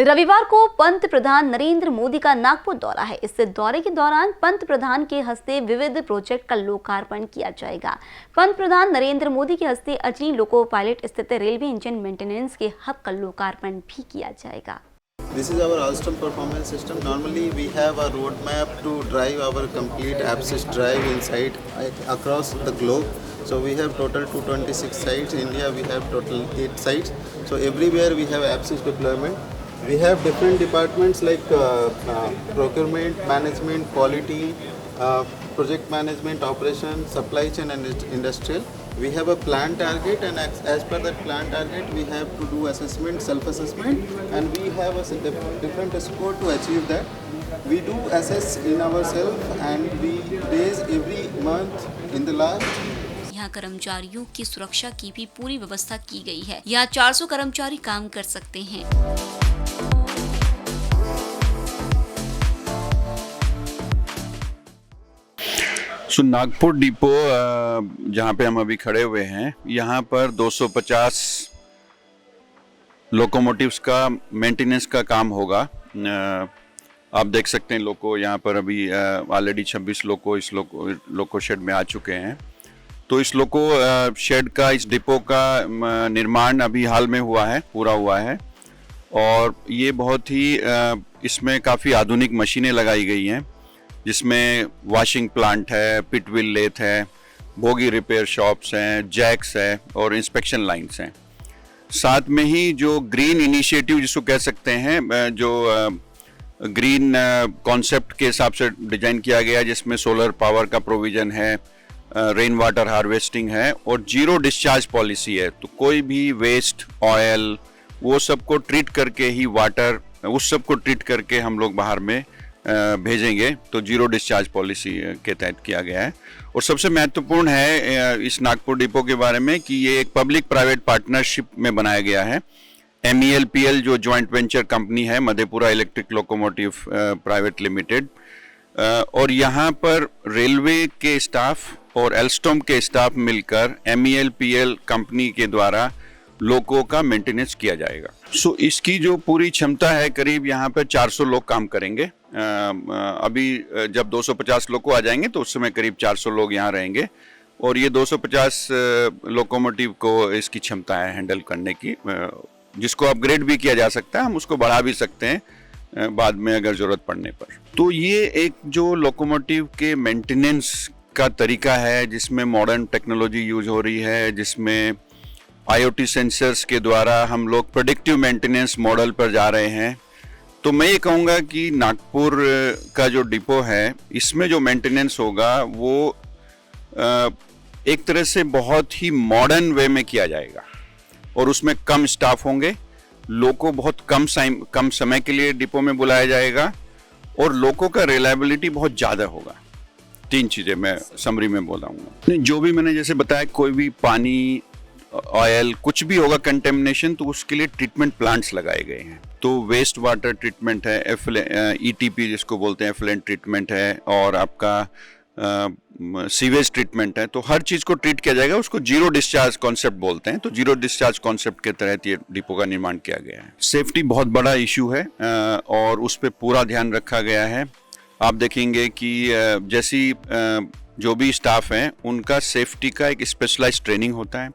रविवार को पंत प्रधान नरेंद्र मोदी का नागपुर दौरा है। इस दौरे के दौरान पंत प्रधान के हस्ते विविध प्रोजेक्ट का लोकार्पण किया जाएगा। पंत प्रधान नरेंद्र मोदी के हस्ते अजनी लोको पायलट स्थित रेलवे इंजन मेंटेनेंस के हब का लोकार्पण भी किया जाएगा। This is our Alstom performance system. Normally we have a roadmap to drive our complete APSYS drive inside across the globe. So we have total 226 sites. In India we have total 8 sites. So everywhere we have APSYS deployment. We have different departments like procurement, management, quality, project management, operation, supply chain and industrial. We have a plan target, and as per that plan target we have to do assessment, self-assessment, and we have a different score to achieve that. We do assess in ourselves and we raise every month in the last. यहाँ कर्मचारियों की सुरक्षा की भी पूरी व्यवस्था की गई है। यहाँ 400 कर्मचारी काम कर सकते हैं। नागपुर डिपो जहाँ पे हम अभी खड़े हुए हैं, यहाँ पर 250 लोकोमोटिव्स का मेंटेनेंस का काम होगा। आप देख सकते हैं लोको यहाँ पर अभी ऑलरेडी 26 लोको इस लोको शेड में आ चुके हैं। तो इस लोको शेड का, इस डिपो का निर्माण अभी हाल में हुआ है, पूरा हुआ है, और ये बहुत ही इसमें काफ़ी आधुनिक मशीनें लगाई गई हैं, जिसमें वॉशिंग प्लांट है, पिट व्हील लेथ है, बोगी रिपेयर शॉप्स हैं, जैक्स है और इंस्पेक्शन लाइंस हैं। साथ में ही जो ग्रीन इनिशिएटिव जिसको कह सकते हैं, जो ग्रीन कॉन्सेप्ट के हिसाब से डिजाइन किया गया, जिसमें सोलर पावर का प्रोविज़न है, रेन वाटर हार्वेस्टिंग है और जीरो डिस्चार्ज पॉलिसी है। तो कोई भी वेस्ट, ऑयल, वो सबको ट्रीट करके ही, वाटर, उस सबको ट्रीट करके हम लोग बाहर में भेजेंगे। तो जीरो डिस्चार्ज पॉलिसी के तहत किया गया है। और सबसे महत्वपूर्ण है इस नागपुर डिपो के बारे में कि ये एक पब्लिक प्राइवेट पार्टनरशिप में बनाया गया है। MELPL जो जॉइंट वेंचर कंपनी है, Madhepura electric locomotive private limited, और यहाँ पर रेलवे के स्टाफ और एल्स्टॉम के स्टाफ मिलकर MELPL कंपनी के द्वारा लोको का मेंटेनेंस किया जाएगा। इसकी जो पूरी क्षमता है, करीब यहाँ पर 400 लोग काम करेंगे। अभी जब 250 लोको आ जाएंगे तो उस समय करीब 400 लोग यहाँ रहेंगे, और ये 250 लोकोमोटिव को इसकी क्षमता है हैंडल करने की, जिसको अपग्रेड भी किया जा सकता है, हम उसको बढ़ा भी सकते हैं बाद में अगर ज़रूरत पड़ने पर। तो ये एक जो लोकोमोटिव के मेंटेनेंस का तरीका है, जिसमें मॉडर्न टेक्नोलॉजी यूज हो रही है, जिसमें IoT सेंसर्स के द्वारा हम लोग प्रेडिक्टिव मेंटेनेंस मॉडल पर जा रहे हैं। तो मैं ये कहूँगा कि नागपुर का जो डिपो है, इसमें जो मेंटेनेंस होगा वो एक तरह से बहुत ही मॉडर्न वे में किया जाएगा, और उसमें कम स्टाफ होंगे, लोगों को बहुत कम समय के लिए डिपो में बुलाया जाएगा, और लोगों का रिलायबिलिटी बहुत ज़्यादा होगा। 3 चीज़ें मैं समरी में बोल रहा हूँ। जो भी मैंने जैसे बताया, कोई भी पानी, ऑयल, कुछ भी होगा कंटेमिनेशन, तो उसके लिए ट्रीटमेंट प्लांट्स लगाए गए हैं। तो वेस्ट वाटर ट्रीटमेंट है, ETP जिसको बोलते हैं, एफिलेंट ट्रीटमेंट है, और आपका सीवेज ट्रीटमेंट है। तो हर चीज़ को ट्रीट किया जाएगा, उसको जीरो डिस्चार्ज कॉन्सेप्ट बोलते हैं। तो जीरो डिस्चार्ज कॉन्सेप्ट के तहत ये डिपो का निर्माण किया गया है। सेफ्टी बहुत बड़ा इशू है और उस पर पूरा ध्यान रखा गया है। आप देखेंगे कि जैसी जो भी स्टाफ हैं, उनका सेफ्टी का एक स्पेशलाइज्ड ट्रेनिंग होता है,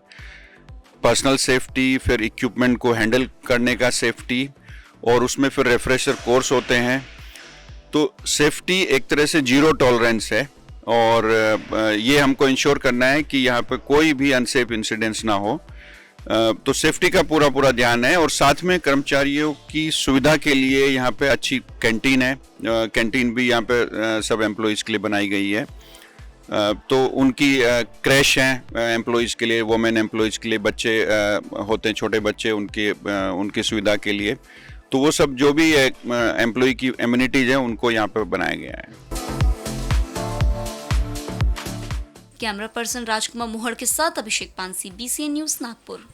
पर्सनल सेफ्टी, फिर इक्विपमेंट को हैंडल करने का सेफ्टी, और उसमें फिर रिफ्रेशर कोर्स होते हैं। तो सेफ्टी एक तरह से जीरो टॉलरेंस है, और ये हमको इंश्योर करना है कि यहाँ पे कोई भी अनसेफ इंसिडेंट्स ना हो। तो सेफ्टी का पूरा ध्यान है, और साथ में कर्मचारियों की सुविधा के लिए यहाँ पे अच्छी कैंटीन है। कैंटीन भी यहाँ पे सब एम्प्लॉयज़ के लिए बनाई गई है। तो उनकी क्रैश हैं एम्प्लॉयज़ के लिए, वुमेन एम्प्लॉयज़ के लिए, बच्चे होते हैं, छोटे बच्चे, उनकी सुविधा के लिए। तो वो सब जो भी एम्प्लॉय की एमिनिटीज़ हैं, उनको यहाँ पर बनाया गया है। कैमरा पर्सन राजकुमार मोहड़ के साथ अभिषेक पानसी, BCN न्यूज़, नागपुर।